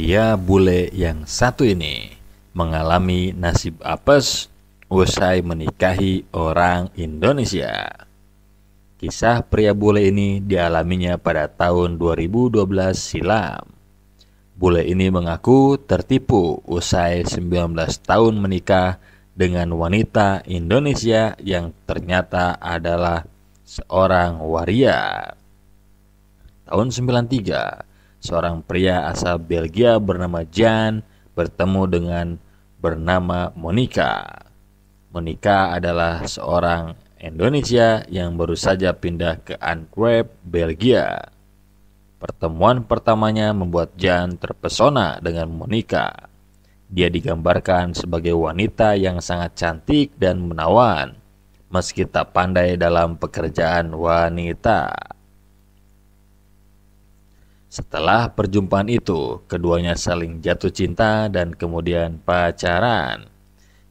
Pria bule yang satu ini mengalami nasib apes usai menikahi orang Indonesia. Kisah pria bule ini dialaminya pada tahun 2012 silam. Bule ini mengaku tertipu usai 19 tahun menikah dengan wanita Indonesia yang ternyata adalah seorang waria. Tahun 93, seorang pria asal Belgia bernama Jan bertemu dengan bernama Monica. Monica adalah seorang Indonesia yang baru saja pindah ke Antwerp, Belgia. Pertemuan pertamanya membuat Jan terpesona dengan Monica. Dia digambarkan sebagai wanita yang sangat cantik dan menawan, meski tak pandai dalam pekerjaan wanita. Setelah perjumpaan itu, keduanya saling jatuh cinta dan kemudian pacaran.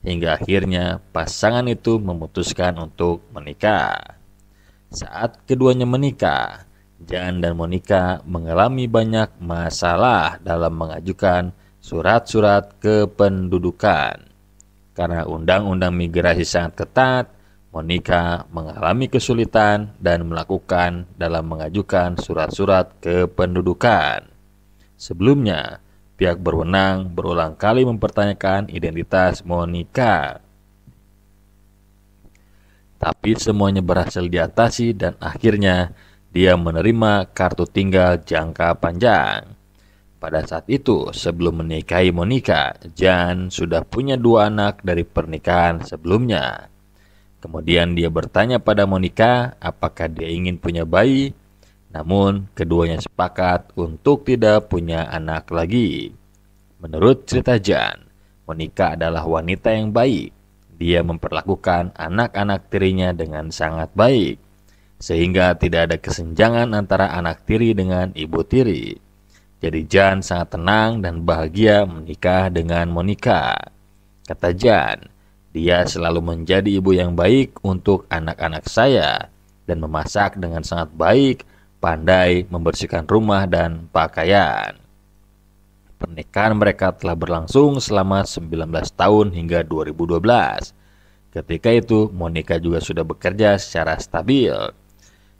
Hingga akhirnya pasangan itu memutuskan untuk menikah. Saat keduanya menikah, Jan dan Monica mengalami banyak masalah dalam mengajukan surat-surat kependudukan. Karena undang-undang migrasi sangat ketat, Monica mengalami kesulitan dan melakukan dalam mengajukan surat-surat kependudukan. Sebelumnya, pihak berwenang berulang kali mempertanyakan identitas Monica. Tapi semuanya berhasil diatasi dan akhirnya dia menerima kartu tinggal jangka panjang. Pada saat itu, sebelum menikahi Monica, Jan sudah punya 2 anak dari pernikahan sebelumnya. Kemudian dia bertanya pada Monica apakah dia ingin punya bayi, namun keduanya sepakat untuk tidak punya anak lagi. Menurut cerita Jan, Monica adalah wanita yang baik. Dia memperlakukan anak-anak tirinya dengan sangat baik, sehingga tidak ada kesenjangan antara anak tiri dengan ibu tiri. Jadi Jan sangat tenang dan bahagia menikah dengan Monica. Kata Jan, dia selalu menjadi ibu yang baik untuk anak-anak saya dan memasak dengan sangat baik, pandai membersihkan rumah dan pakaian. Pernikahan mereka telah berlangsung selama 19 tahun hingga 2012. Ketika itu, Monica juga sudah bekerja secara stabil.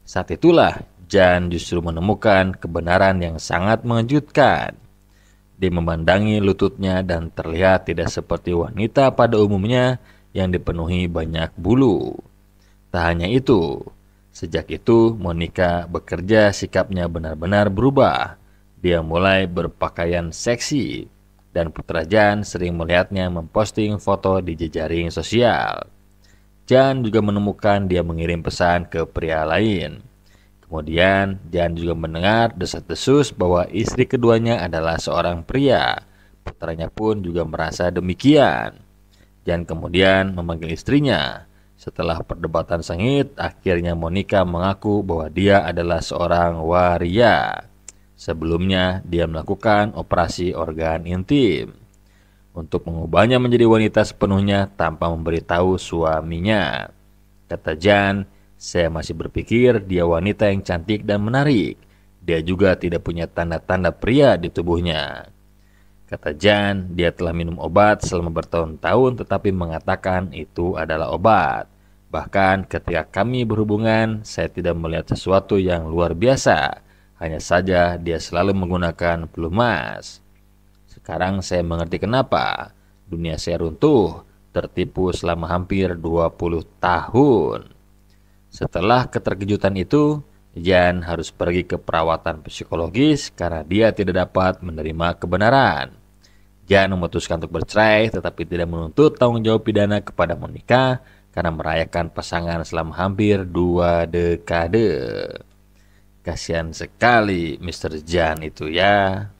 Saat itulah, Jan justru menemukan kebenaran yang sangat mengejutkan. Dia memandangi lututnya dan terlihat tidak seperti wanita pada umumnya yang dipenuhi banyak bulu. Tak hanya itu, sejak itu Monica bekerja sikapnya benar-benar berubah. Dia mulai berpakaian seksi dan putra Jan sering melihatnya memposting foto di jejaring sosial. Jan juga menemukan dia mengirim pesan ke pria lain. Kemudian, Jan juga mendengar desas-desus bahwa istri keduanya adalah seorang pria. Putranya pun juga merasa demikian. Jan kemudian memanggil istrinya. Setelah perdebatan sengit, akhirnya Monica mengaku bahwa dia adalah seorang waria. Sebelumnya, dia melakukan operasi organ intim untuk mengubahnya menjadi wanita sepenuhnya tanpa memberitahu suaminya. Kata Jan, saya masih berpikir dia wanita yang cantik dan menarik. Dia juga tidak punya tanda-tanda pria di tubuhnya. Kata Jan, dia telah minum obat selama bertahun-tahun tetapi mengatakan itu adalah obat. Bahkan ketika kami berhubungan, saya tidak melihat sesuatu yang luar biasa. Hanya saja dia selalu menggunakan pelumas. Sekarang saya mengerti kenapa dunia saya runtuh, tertipu selama hampir 20 tahun. Setelah keterkejutan itu, Jan harus pergi ke perawatan psikologis karena dia tidak dapat menerima kebenaran. Jan memutuskan untuk bercerai tetapi tidak menuntut tanggung jawab pidana kepada Monica karena merayakan pasangan selama hampir 2 dekade. Kasihan sekali Mr. Jan itu ya.